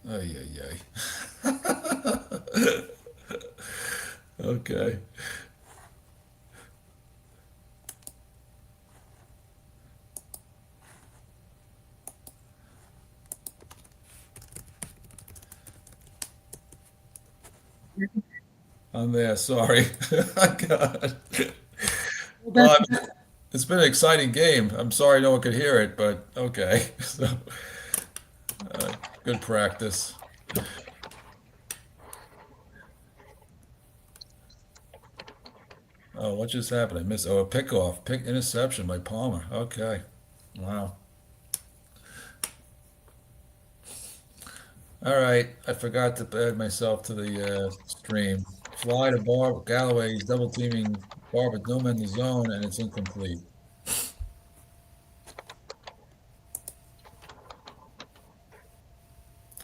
Ay, ay, ay. Okay. I'm there. Sorry. God. Well, Well, it's been an exciting game. I'm sorry no one could hear it, but okay. So, uh, good practice. Oh, what just happened? I missed. Oh, a pickoff, pick interception by Palmer. Okay. Wow. All right. I forgot to add myself to the stream. Fly to Bar Galloway. He's double teaming Barber Newman in the zone, and it's incomplete.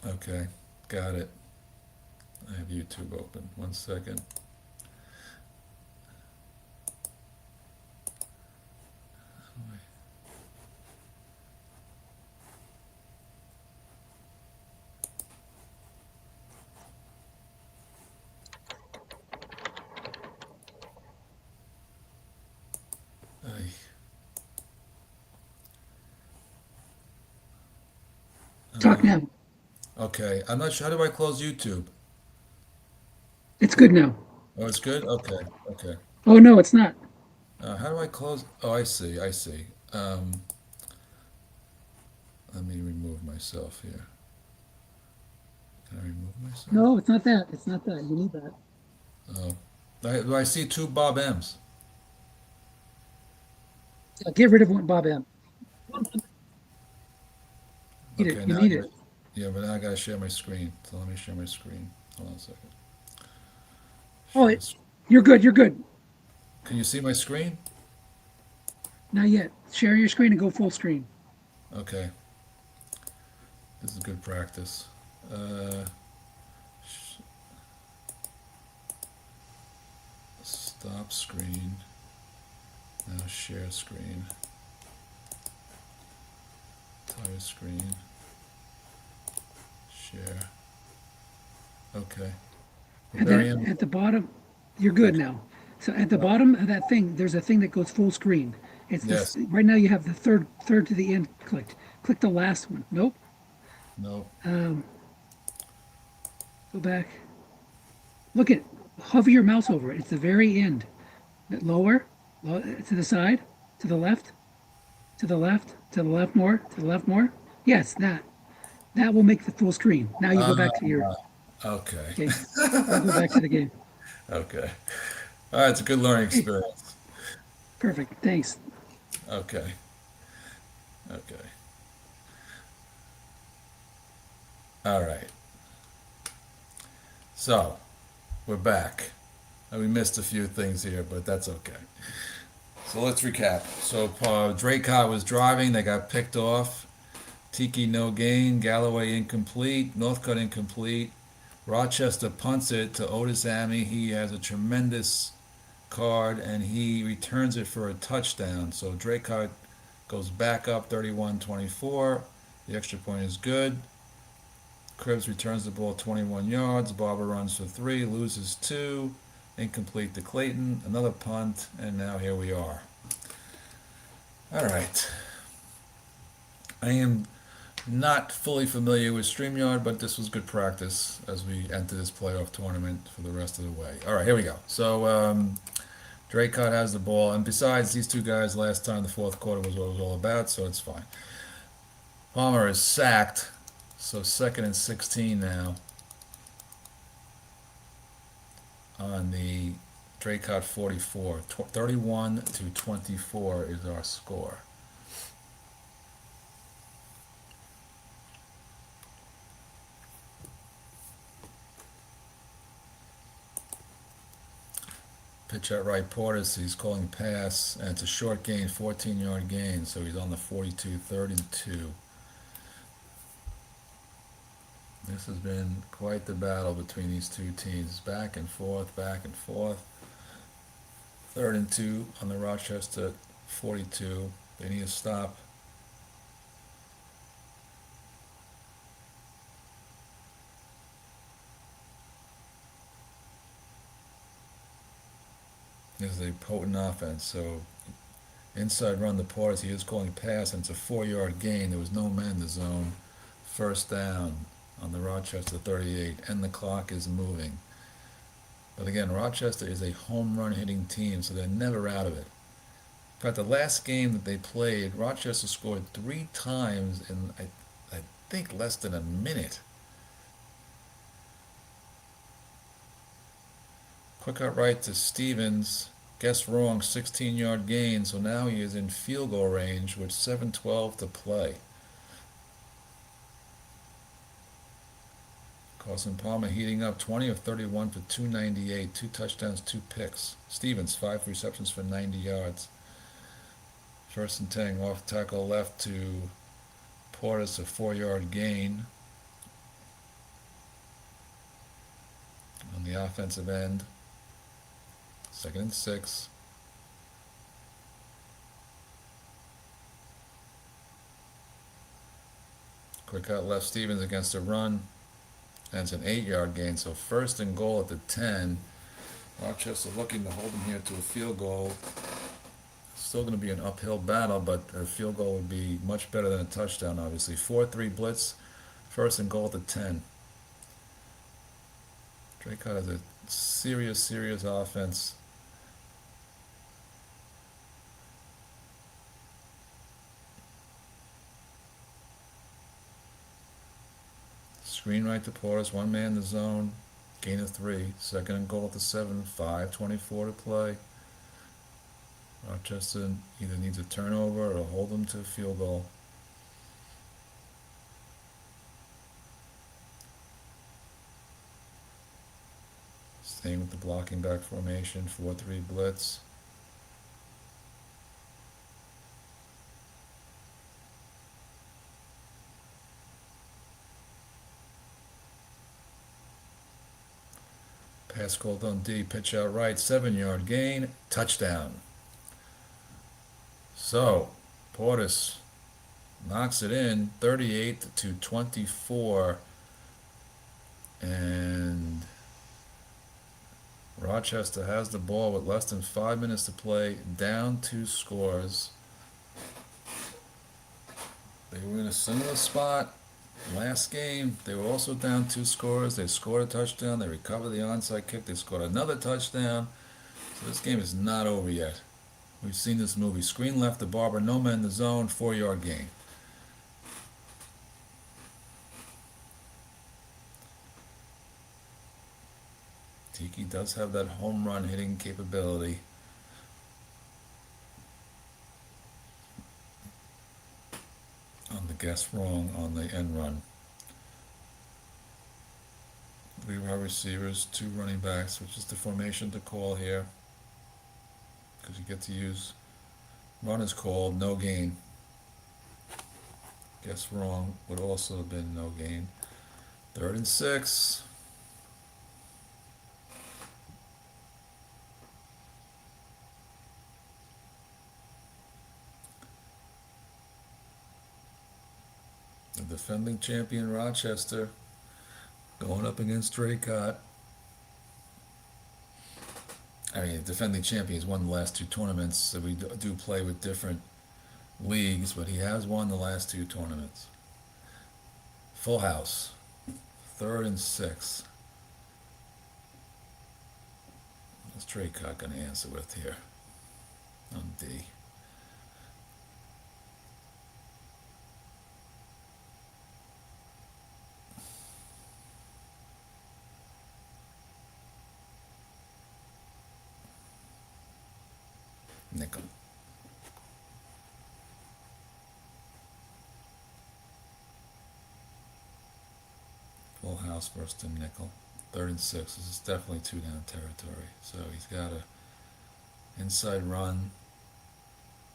Okay. Got it. I have YouTube open. One second. Ay, talk uh, now. okay. I'm not sure. How do I close YouTube? It's good now. Oh, it's good? Okay. Okay. Oh no, it's not. How do I close? Oh, I see. I see. Um, Let me remove myself here. Can I remove myself? No, it's not that. It's not that. You need that. Oh, I see two Bob M's. Yeah, get rid of one, Bob M. You need it. Okay, You now I need got it. to, yeah, but now I gotta share my screen. So let me share my screen. Hold on a second. Oh, Share. you're good. You're good. Can you see my screen? Not yet. Share your screen and go full screen. Okay, this is good practice. Uh, Stop screen. Now share screen. Entire screen. Share. Okay. We're At very the in. at the bottom, you're good Okay. now. So at the bottom of that thing, there's a thing that goes full screen. It's this Yes. right now. You have the third to the end clicked. Click the last one. Nope. No. Um, go back. Look at hover your mouse over it. It's the very end. Lower, to the side, to the left, to the left, to the left more, to the left more. Yes, that. That will make the full screen. Now you go back to your. Okay. Okay. Now go back to the game. Okay. All right. It's a good learning Okay. experience. Perfect. Thanks. Okay. Okay. All right. So we're back. We missed a few things here, but that's okay. So let's recap. So Dracut was driving. They got picked off. Tiki no gain. Galloway incomplete. Northcutt incomplete. Rochester punts it to Otis Amy. He has a tremendous card and he returns it for a touchdown. So Dracut goes back up 31-24. The extra point is good. Krebs returns the ball 21 yards. Barber runs for three, loses two. Incomplete to Clayton. Another punt, and now here we are. All right. I am not fully familiar with StreamYard, but this was good practice as we enter this playoff tournament for the rest of the way. All right, here we go. So Draycott has the ball, and besides these two guys, last time the fourth quarter was what it was all about, so it's fine. Palmer is sacked, so second and 16 now on the Draycott 44. 31-24 is our score. Pitch at right Portis, he's calling pass, and it's a short gain, 14-yard gain, so he's on the 42-32. This has been quite the battle between these two teams, back and forth, back and forth. Third and two on the Rochester 42. They need to stop. is a potent offense. So inside run the Portis, he is calling pass, and it's a 4-yard gain. There was no man in the zone. First down on the Rochester 38, and the clock is moving. But again, Rochester is a home run hitting team, so they're never out of it. In fact, the last game that they played, Rochester scored 3 times in, I think, less than a minute. Quick out right to Stevens. Guess wrong, 16-yard gain, so now he is in field goal range with 7:12 to play. Carson Palmer heating up, 20 of 31 for 298, 2 touchdowns, 2 picks. Stevens, 5 receptions for 90 yards. First and 10, off tackle left to Portis, a 4-yard gain on the offensive end. Second and 6. Quick out left, Stevens against a run. And it's an 8-yard gain, so first and goal at the 10. Rochester looking to hold them here to a field goal. Still going to be an uphill battle, but a field goal would be much better than a touchdown, obviously. 4-3 blitz, first and goal at the 10. Dracut has a serious offense. Screen right to Portis, 1 man in the zone, gain of 3. Second and goal at the 7, 5:24 to play. Rochester either needs a turnover or hold them to a field goal. Staying with the blocking back formation, 4-3 blitz. Pass called on D, pitch out right, 7-yard gain, touchdown. So, Portis knocks it in, 38-24, and Rochester has the ball with less than 5 minutes to play, down 2 scores. They were in a similar spot last game. They were also down 2 scores. They scored a touchdown. They recovered the onside kick. They scored another touchdown. So this game is not over yet. We've seen this movie. Screen left to Barber. No man in the zone. 4-yard gain. Tiki does have that home run hitting capability. On the guess wrong on the end run. 3 wide receivers, 2 running backs, which is the formation to call here. Because you get to use run is called, no gain. Guess wrong would also have been no gain. 3rd and 6. The defending champion Rochester going up against Dracut. I mean, the defending champion has won the last 2 tournaments, so we do play with different leagues, but he has won the last 2 tournaments. Full house. 3rd and 6. What's Dracut going to answer with here on D? Nickel. Full house first and nickel. 3rd and 6. This is definitely 2 down territory. So he's got a inside run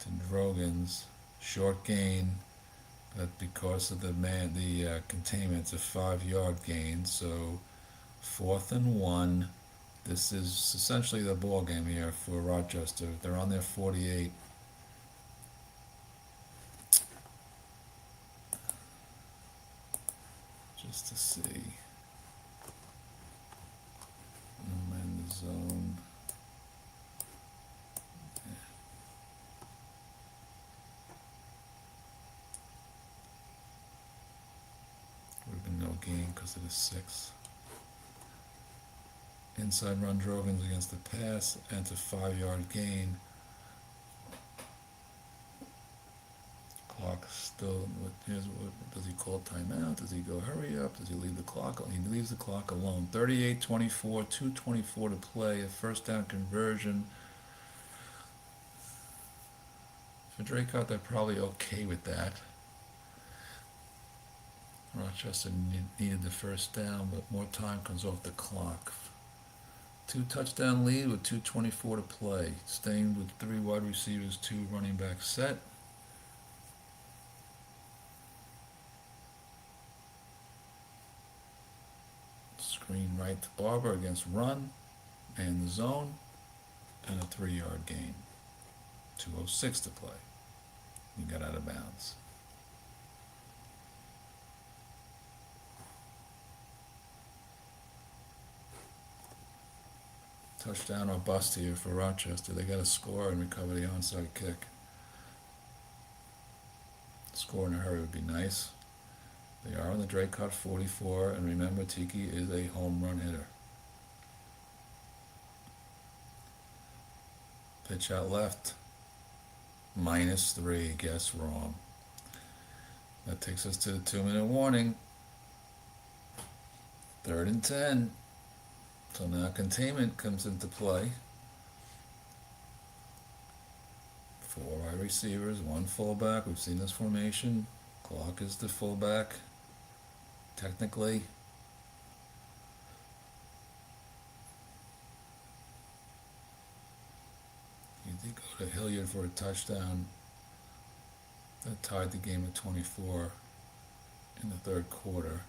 to Drogan's. Short gain. But because of the containment, it's a 5-yard gain. So 4th and 1. This is essentially the ball game here for Rochester. They're on their 48. Just to see. No man in the zone. because of the 6. Inside run Drogans against the pass, and it's a 5-yard gain. Clock still, here's what, does he call timeout? Does he go hurry up? Does he leave the clock? He leaves the clock alone. 38-24, 2:24 to play, a first down conversion. For Dracut, they're probably okay with that. Rochester needed the first down, but more time comes off the clock. 2-touchdown lead with 2:24 to play. Staying with 3 wide receivers, 2 running backs set. Screen right to Barber against run and the zone, and a 3-yard gain. 2:06 to play. He got out of bounds. Touchdown or bust here for Rochester. They got to score and recover the onside kick. Score in a hurry would be nice. They are on the Dracut 44, and remember, Tiki is a home run hitter. Pitch out left. -3. Guess wrong. That takes us to the 2-minute warning. 3rd and 10. So now containment comes into play. 4 wide receivers, 1 fullback. We've seen this formation. Clock is the fullback. Technically. You did go to Hilliard for a touchdown. That tied the game at 24 in the 3rd quarter.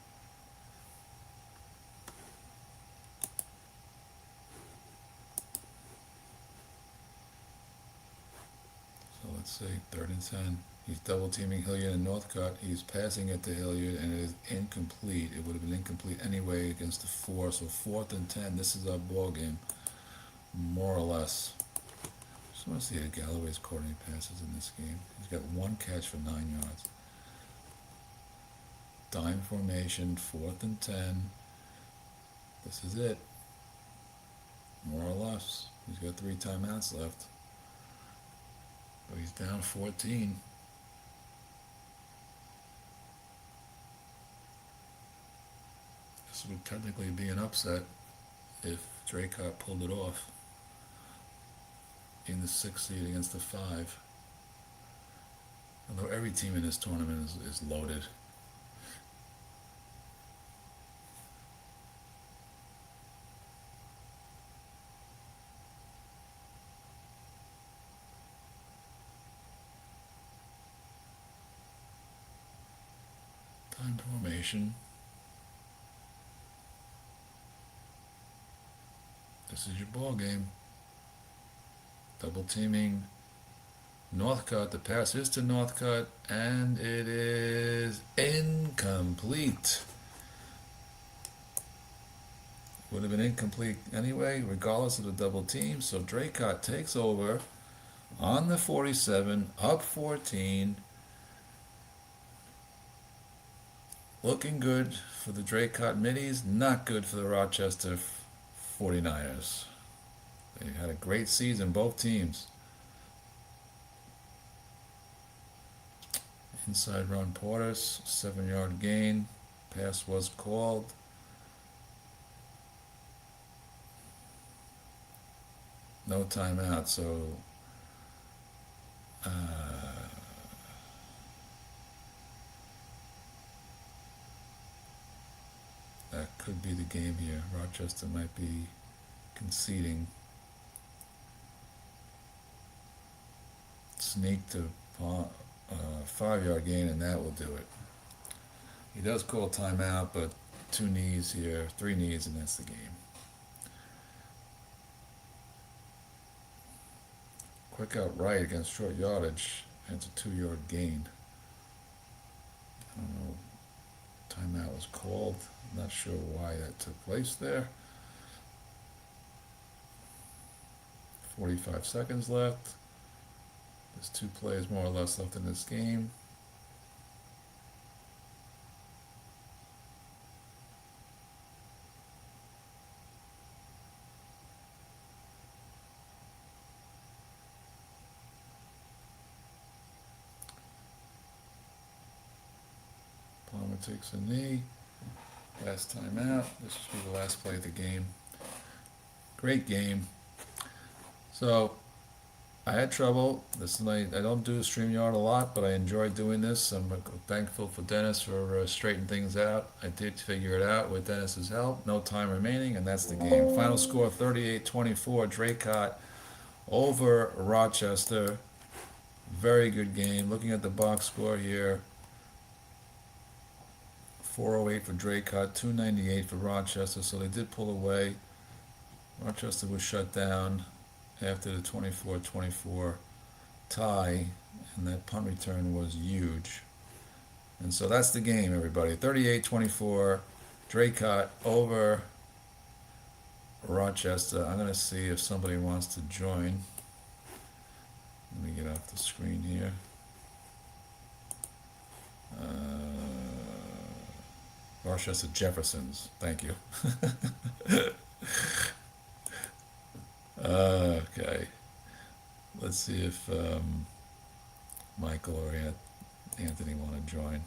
So let's see, 3rd and 10. He's double teaming Hilliard and Northcutt. He's passing it to Hilliard, and it is incomplete. It would have been incomplete anyway against the 4. So 4th and 10. This is our ball game, more or less. Just want to see how Galloway's caught any passes in this game. He's got 1 catch for 9 yards. Dime formation, 4th and 10. This is it, more or less. He's got 3 timeouts left, but he's down 14. This would technically be an upset if Dracut pulled it off in the 6th seed against the 5. Although every team in this tournament is loaded. Time formation. This is your ball game. Double teaming Northcutt. The pass is to Northcutt, and it is incomplete. Would have been incomplete anyway, regardless of the double team. So Dracut takes over on the 47, up 14. Looking good for the Dracut Middies, not good for the Rochester 49ers. They had a great season, both teams. Inside run Portis, 7-yard gain. Pass was called. No timeout, so that could be the game here. Rochester might be conceding. Sneak to 5-yard gain, and that will do it. He does call timeout, but 2 knees here, 3 knees, and that's the game. Quick out right against short yardage, and it's a 2-yard gain. I don't know. Timeout was called. I'm not sure why that took place there. 45 seconds left. There's 2 plays more or less left in this game. Someone takes a knee. Last time out. This will be the last play of the game. Great game. So I had trouble. This night I don't do StreamYard a lot, but I enjoy doing this. I'm thankful for Dennis for straightening things out. I did figure it out with Dennis's help. No time remaining, and that's the game. Final score 38-24. Dracut over Rochester. Very good game. Looking at the box score here, 408 for Dracut, 298 for Rochester. So they did pull away. Rochester was shut down after the 24-24 tie, and that punt return was huge. And so that's the game, everybody. 38-24, Dracut over Rochester. I'm going to see if somebody wants to join. Let me get off the screen here. Rochester Jeffersons. Thank you. Okay. Let's see if Michael or Anthony want to join.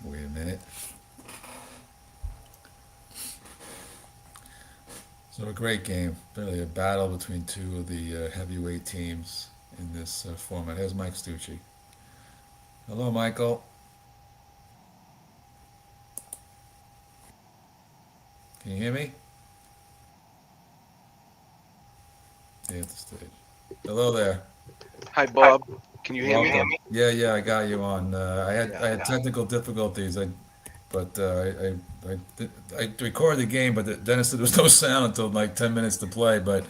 Wait a minute. So a great game. Really a battle between two of the heavyweight teams in this format. Here's Mike Stucci. Hello, Michael. Can you hear me? Stay at the stage. Hello there. Hi, Bob. Can you hear me? Welcome. Yeah, I got you on. I had Yeah. technical difficulties. I recorded the game, but Dennis said there was no sound until like 10 minutes to play. But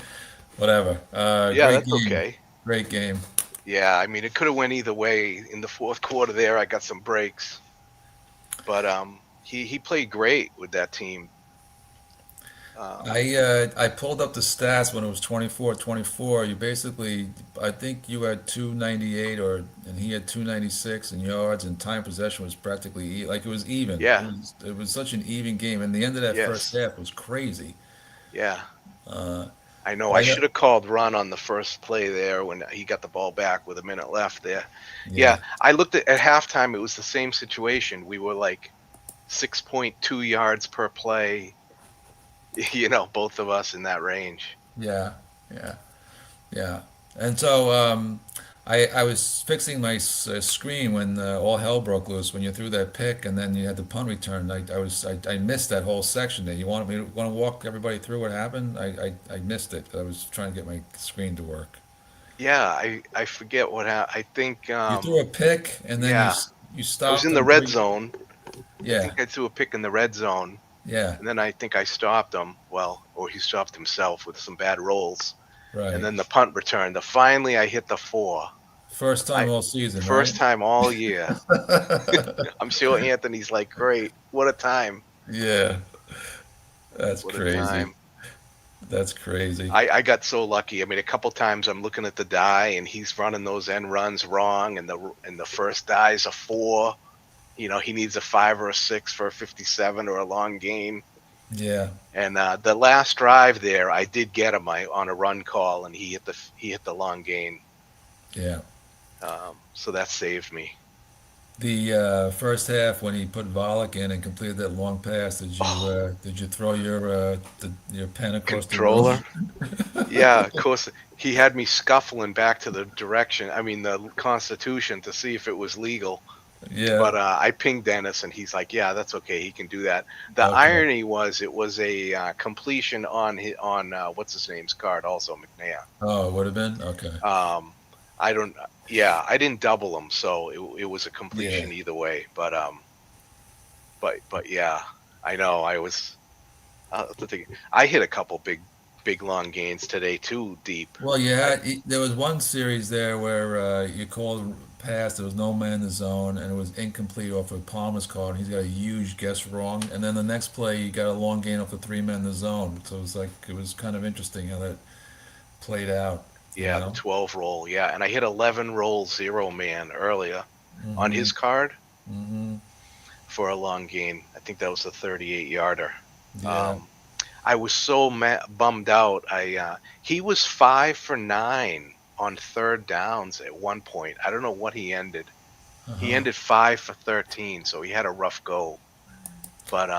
whatever. Yeah, Great that's game. okay. Great game. Yeah, I mean, it could have went either way. In the fourth quarter there, I got some breaks. But he played great with that team. I pulled up the stats when it was 24-24. You basically, I think you had 298 and he had 296 in yards, and time possession was practically like it was even. Yeah. It was such an even game, and the end of that first Yes. half was crazy. Yeah. Uh, I know. I I should have called run on the first play there when he got the ball back with a minute left there. yeah, Yeah. I looked at halftime. It was the same situation. We were like 6.2 yards per play. Both of us in that range. yeah, yeah, yeah. And so I was fixing my screen when all hell broke loose when you threw that pick and then you had the punt return. I missed that whole section there. You want to walk everybody through what happened? I missed it. I was trying to get my screen to work. Yeah, I forget what happened. I think You threw a pick and then yeah, you I was stopped in the them red zone. I Yeah, think I threw a pick in the red zone, yeah, and then I think I stopped him. Well, or he stopped himself with some bad rolls, and right. then the punt return. Finally I hit the 4. First time I all season, First right? time all year. I'm sure Anthony's like, great, what a time, Yeah, that's what a crazy. time. That's crazy. I got so lucky. I mean, a couple times I'm looking at the die and he's running those end runs wrong, and the first die is a 4. He needs a 5 or a 6 for a 57 or a long gain. Yeah, And the last drive there, I did get him on a run call, and he hit the long gain. yeah. So that saved me. The first half when he put Volek in and completed that long pass, Oh, did you throw your pen across the room? controller. Yeah, of course. He had me scuffling back to the direction. I mean, the Constitution to see if it was legal. Yeah. But I pinged Dennis, and he's like, "Yeah, that's okay. He can do that." The Okay. irony was, it was a completion on what's his name's card, also McNair. Oh, it would have been okay. Um, I don't. Yeah, I didn't double him, so it was a Yeah. completion either way. But yeah, I know. I was. The thing, I hit a couple big long gains today too, deep. Well, I there was one series there where you called pass. There was no man in the zone, and it was incomplete off of Palmer's call, and he's got a huge guess wrong. And then the next play, he got a long gain off the three men in the zone. So it was kind of interesting how that played out. You Yeah, the know. 12 roll. Yeah, and I hit 11 roll zero man earlier on Mm-hmm. his card Mm-hmm. for a long gain. I think that was a 38 yarder. Yeah. Um, I was so bummed out. He was 5 for 9 on third downs at one point. I don't know what he ended. He Uh-huh. ended 5 for 13, so he had a rough go. But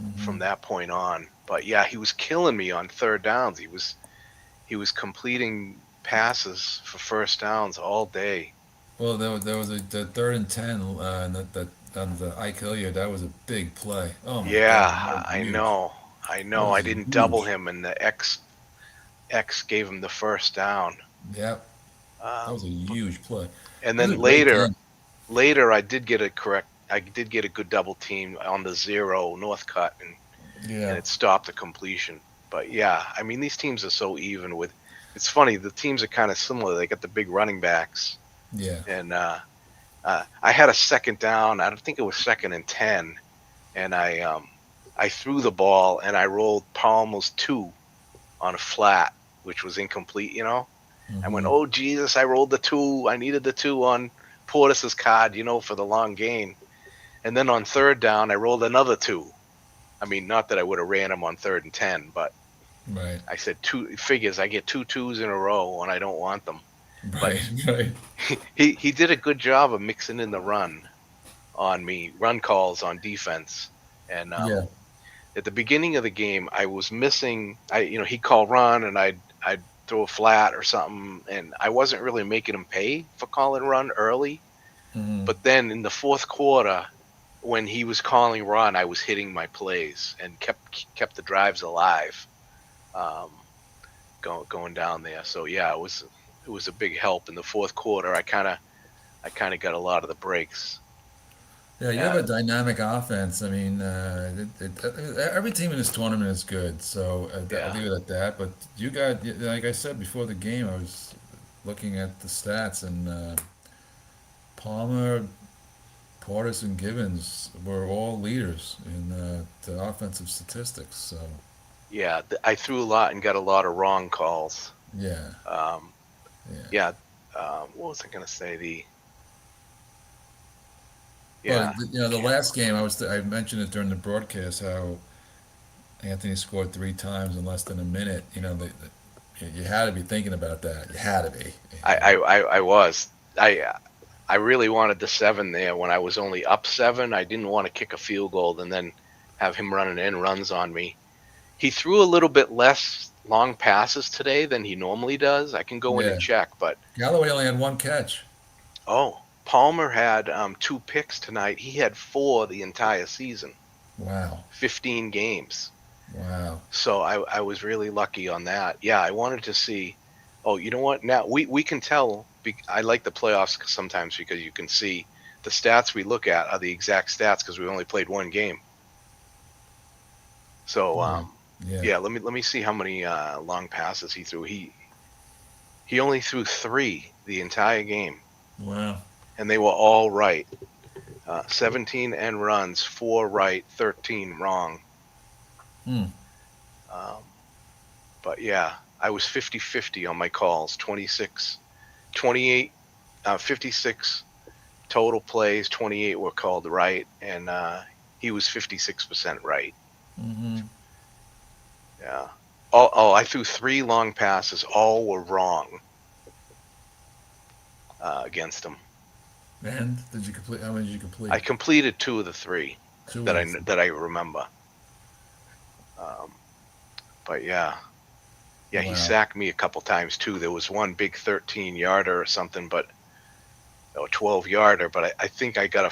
Mm-hmm. from that point on, but yeah, he was killing me on third downs. He was completing passes for first downs all day. Well, there was the 3rd and 10, and that on the Ike Hilliard, that was a big play. Oh my God, that Yeah, was I huge. know. I That know. I was didn't double huge. him, and the X gave him the first down. Yep, that was a But huge play. and It was then a great later, game. later I did get a correct. I did get a good double team on the zero north cut, and Yeah, it stopped the completion. But yeah, I mean these teams are so even with. It's funny. The teams are kind of similar. They got the big running backs, yeah. and I had a second down. I don't think it was 2nd and 10, and I threw the ball and I rolled Palmer's two on a flat, which was incomplete. I went, Mm-hmm. oh Jesus! I rolled the two. I needed the two on Portis's card, for the long gain. And then on third down, I rolled another two. I mean, not that I would have ran him on 3rd and 10, but Right, I said two figures. I get two twos in a row when I don't want them. But right, right. he did a good job of mixing in the run on me, run calls on defense. And Yeah, at the beginning of the game, I was missing. He called run, and I'd throw a flat or something, and I wasn't really making him pay for calling run early. mm-hmm. But then in the fourth quarter, when he was calling run, I was hitting my plays and kept the drives alive, um, going down there. So yeah, it was a big help in the fourth quarter. I kind of got a lot of the breaks. Yeah. You have Uh, a dynamic offense. I mean, every team in this tournament is good. So I'll yeah, leave it at that. But you got, like I said before the game, I was looking at the stats, and Palmer, Portis, and Gibbons were all leaders in the offensive statistics. So yeah. I threw a lot and got a lot of wrong calls. yeah, Um, yeah. yeah. What was I gonna say? Well, Yeah, the can't last remember. game I mentioned it during the broadcast how Anthony scored 3 times in less than a minute. You had to be thinking about that. You had to be. I I I, I was. I really wanted the 7 there when I was only up 7. I didn't want to kick a field goal and then have him running in runs on me. He threw a little bit less long passes today than he normally does. I can go in and Yeah, check, but Galloway only had 1 catch. Palmer had 2 picks tonight. He had 4 the entire season, Wow, 15 games. wow. So I was really lucky on that. Yeah, I wanted to see. Oh, you know what? Now we can tell. I like the playoffs sometimes because you can see the stats we look at are the exact stats because we only played one game. So Yeah, yeah. yeah, let me see how many long passes he threw. He only threw 3 the entire game, Wow. and they were all right. 17 end runs, 4 right, 13 wrong. Hmm. Um, but yeah, I was 50-50 on my calls. 28, 56 total plays. 28 were called right, and he was 56% right. Mm-hmm. Yeah. Oh, I threw 3 long passes. All were wrong against him. And did you complete? How many did you I complete? completed 2 of the 3 Two that of I the three. that I remember. Um, but yeah, yeah, he Wow. sacked me a couple times too. There was one big 13 yarder or something, but 12 yarder. But I think I got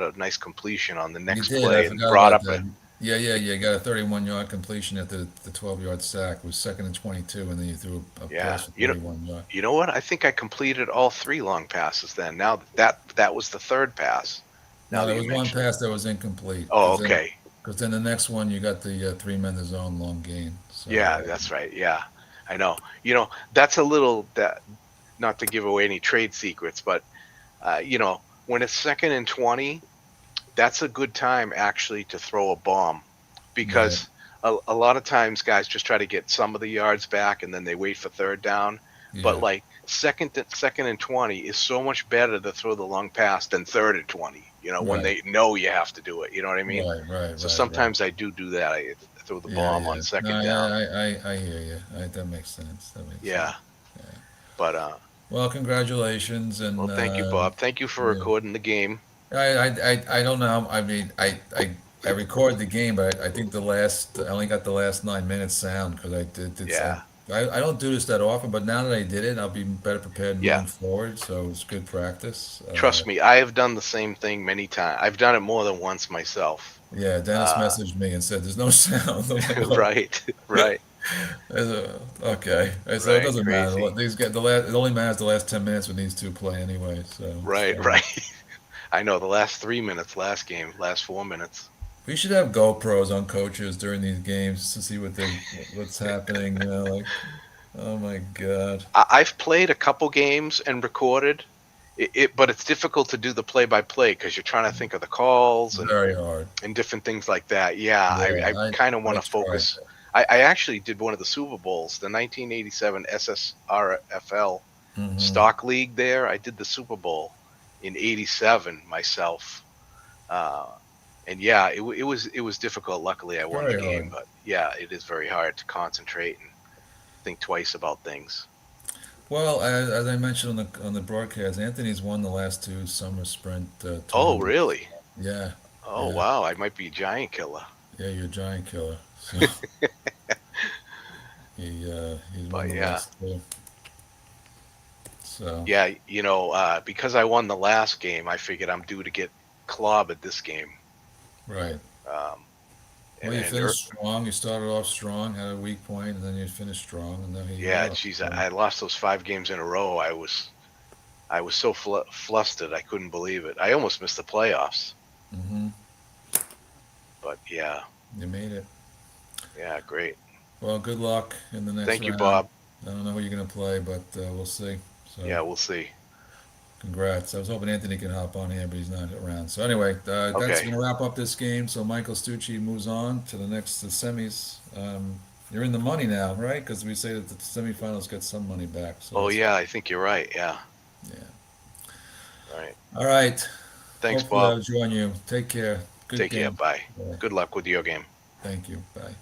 a nice completion on the You next did. I play and forgot brought about up that. Yeah, yeah, yeah. You got a 31-yard completion at the 12-yard sack. It was 2nd and 22, and then you threw a yeah. pass for You know, 31 yards. you know what? I think I completed all 3 long passes then. Now that was the third pass. Now No, that there you was one mention it. pass that was incomplete Oh, okay. because then the next one you got the 3 men in the zone long gain. So Yeah, that's right. Yeah, I know. That's a little that not to give away any trade secrets, but You know, when it's 2nd and 20, that's a good time actually to throw a bomb Right. because a lot of times guys just try to get some of the yards back and then they wait for third down. But Yeah. like second and 20 is so much better to throw the long pass than 3rd and 20. You know, when Right. they know you have to do it. You know what I mean? Right. Right. So Right. Right. sometimes I do that. I throw the Yeah. bomb on Yeah. No, second down. I hear you. That makes sense. That makes sense. Yeah, Yeah. but Well, congratulations, well, and thank you, Bob. Thank you for yeah. recording the game. I don't know. I mean, I record the game, but I think I only got the last 9 minutes sound because I did it's Yeah, I don't do this that often, but now that I did it, I'll be better prepared yeah. moving forward. So it's good practice. Trust me, I have done the same thing many times. I've done it more than once myself. Yeah, Dennis Uh, messaged me and said there's no sound. I'm like, oh. right, right, Okay. So it right. doesn't matter. Crazy. These get the last. It only matters the last 10 minutes when these two play anyway. So it's Right, fine. right. I know the last 3 minutes, last game, last 4 minutes. We should have GoPros on coaches during these games to see what's happening. Like, oh my God, I've played a couple games and recorded but it's difficult to do the play-by-play because you're trying to think of the calls very hard. and different things like that. Yeah, Yeah, I kind of I want to tried focus. that. I actually did one of the Super Bowls, the 1987 SSRFL Hmm. Stock League there. I did the Super Bowl in '87 myself. Uh, and yeah, it was difficult. Luckily, I won the Very game, hard. but yeah, it is very hard to concentrate and think twice about things. Well, as I mentioned on the broadcast, Anthony's won the last two summer sprint Oh, tournaments. really? Yeah, Oh, yeah, wow. I might be a giant killer. yeah. You're a giant killer. So he's won But the yeah, last two. So yeah, because I won the last game, I figured I'm due to get clobbered this game. right. Um, Well, and, you and finished strong. You started off strong, had a weak point, and then you finished strong, and then here you yeah, are. geez, So, I lost those 5 games in a row. I was so flustered, I couldn't believe it. I almost missed the playoffs. hmm But yeah, you made it. yeah, great. Well, good luck in the next Thank you, round. Bob. I don't know who you're going to play, but we'll see. So, Yeah, we'll see. congrats. I was hoping Anthony could hop on here, but he's not around. So, anyway, that's Okay. going to wrap up this game. So, Michael Stucci moves on to the next semis. You're in the money now, right? Because we say that the semifinals get some money back. So, Oh that's, yeah, I think you're right. Yeah. yeah. All right. All right. Thanks, Hopefully, Bob. I'll join you. Take care. Good Take care. game. Bye. Bye. Good luck with your game. Thank you. Bye.